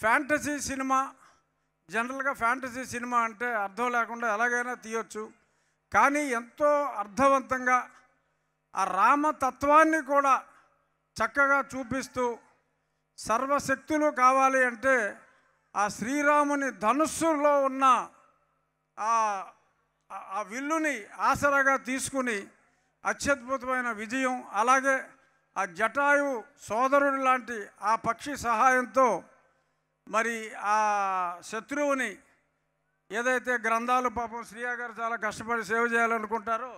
Fantasy cinema జనరల్గా fantasy cinema అంటే అర్థం లేకుండా ఎలాగైనా తీయొచ్చు. కానీ ఎంతో అర్థవంతంగా ఆ రామతత్వాన్ని కూడా చక్కగా చూపిస్తూ సర్వశక్తులు కావాలి అంటే ఆ శ్రీరాముని ధనుస్సులో ఉన్న ఆ విల్లుని ఆసరాగా తీసుకుని అత్యద్భుతమైన విజయం, అలాగే ఆ జటాయు సోదరుడు లాంటి ఆ పక్షి సహాయంతో మరి ఆ శత్రువుని ఏదైతే గ్రంథాలు పాపం శ్రీయా గారు చాలా కష్టపడి సేవ్ చేయాలనుకుంటారో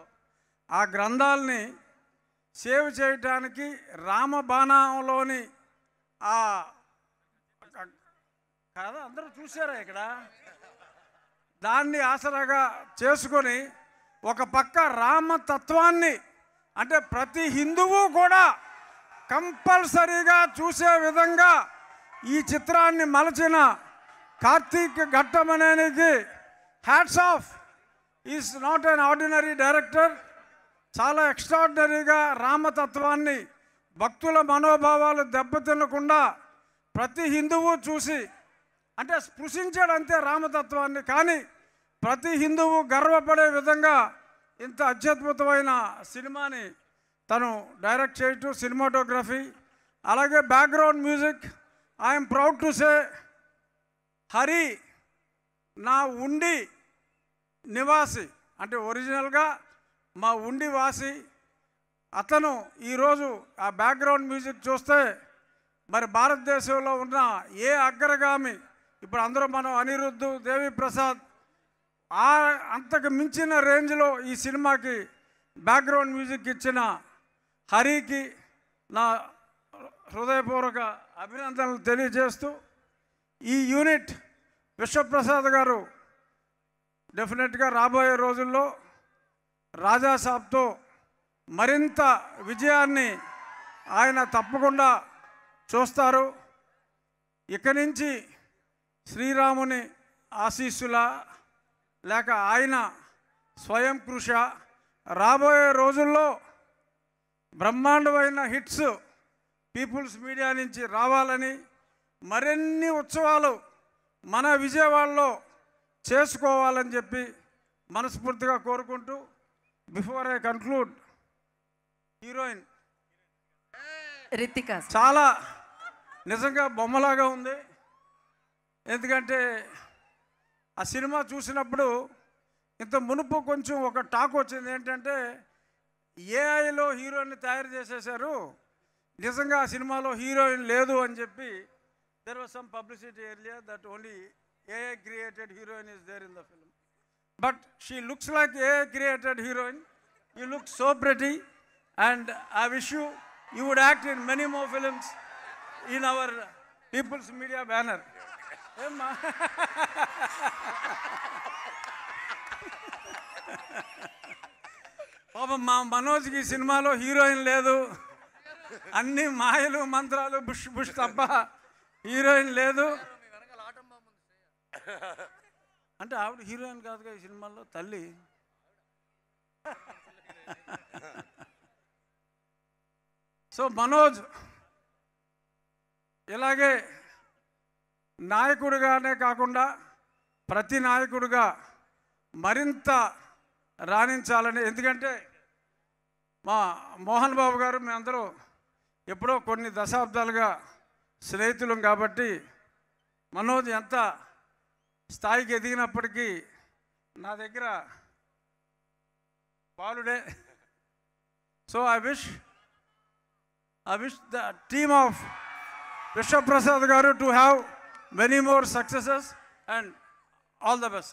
ఆ గ్రంథాలని సేవ్ చేయటానికి రామబాణంలోని ఆ కదా అందరూ చూసారా ఇక్కడ, దాన్ని ఆసరాగా చేసుకొని ఒక పక్క రామతత్వాన్ని అంటే ప్రతి హిందువు కూడా కంపల్సరీగా చూసే విధంగా ఈ చిత్రాన్ని మలచిన కార్తీక్ ఘట్టమనేనికి hats off. Is not an ordinary director. చాలా ఎక్స్ట్రాడినరీగా రామతత్వాన్ని భక్తుల మనోభావాలు దెబ్బతినకుండా ప్రతి హిందువు చూసి అంటే స్పృశించాడు అంతే రామతత్వాన్ని, కానీ ప్రతి హిందువు గర్వపడే విధంగా ఇంత అత్యద్భుతమైన సినిమాని తను డైరెక్ట్ చేయటం, సినిమాటోగ్రఫీ, అలాగే background music. I'm proud to say Hari నా ఉండి నివాసి అంటే ఒరిజినల్గా మా ఉండి వాసి అతను ఈరోజు ఆ బ్యాక్గ్రౌండ్ మ్యూజిక్ చూస్తే మరి భారతదేశంలో ఉన్న ఏ అగ్రగామి, ఇప్పుడు అందరూ మనం అనిరుద్ధ్, దేవి ప్రసాద్ అంతకు మించిన రేంజ్లో ఈ సినిమాకి బ్యాక్గ్రౌండ్ మ్యూజిక్ ఇచ్చిన హరికి నా హృదయపూర్వక అభినందనలు తెలియజేస్తూ ఈ యూనిట్ విశ్వప్రసాద్ గారు డెఫినెట్గా రాబోయే రోజుల్లో రాజాసాబ్తో మరింత విజయాన్ని ఆయన తప్పకుండా చూస్తారు. ఇక నుంచి శ్రీరాముని ఆశీస్సుల లేక ఆయన స్వయం కృష రాబోయే రోజుల్లో బ్రహ్మాండమైన హిట్స్ పీపుల్స్ మీడియా నుంచి రావాలని, మరిన్ని ఉత్సవాలు మన విజయవాడలో చేసుకోవాలని చెప్పి మనస్ఫూర్తిగా కోరుకుంటూ, before I conclude, heroine Ritika చాలా నిజంగా బొమ్మలాగా ఉంది. ఎందుకంటే ఆ సినిమా చూసినప్పుడు ఇంత మునుపు కొంచెం ఒక టాక్ వచ్చింది ఏంటంటే ఏఐలో హీరోయిన్ని తయారు చేసేశారు, నిజంగా ఆ సినిమాలో హీరోయిన్ లేదు అని చెప్పి. There was some publicity earlier that only AI created heroine is there in the film, but she looks like AI created heroine. You look so pretty, and I wish you would act in many more films in our People's Media banner. పాపం మా మనోజ్కి సినిమాలో heroine లేదు, అన్ని మాయలు మంత్రాలు bush bush తప్ప heroine లేదు. అంటే ఆవిడ హీరోయిన్ కాదుగా ఈ సినిమాలో, తల్లి. సో మనోజ్ ఇలాగే నాయకుడిగానే కాకుండా ప్రతి నాయకుడిగా మరింత రాణించాలని. ఎందుకంటే మా మోహన్ బాబు గారు మేమందరూ ఎప్పుడో కొన్ని దశాబ్దాలుగా స్నేహితులం కాబట్టి మనోజ్ ఎంత స్థాయికి ఎదిగినప్పటికీ నా దగ్గర బాలుడే. So I wish the team of Vishwaprasad garu to have many more successes and all the best.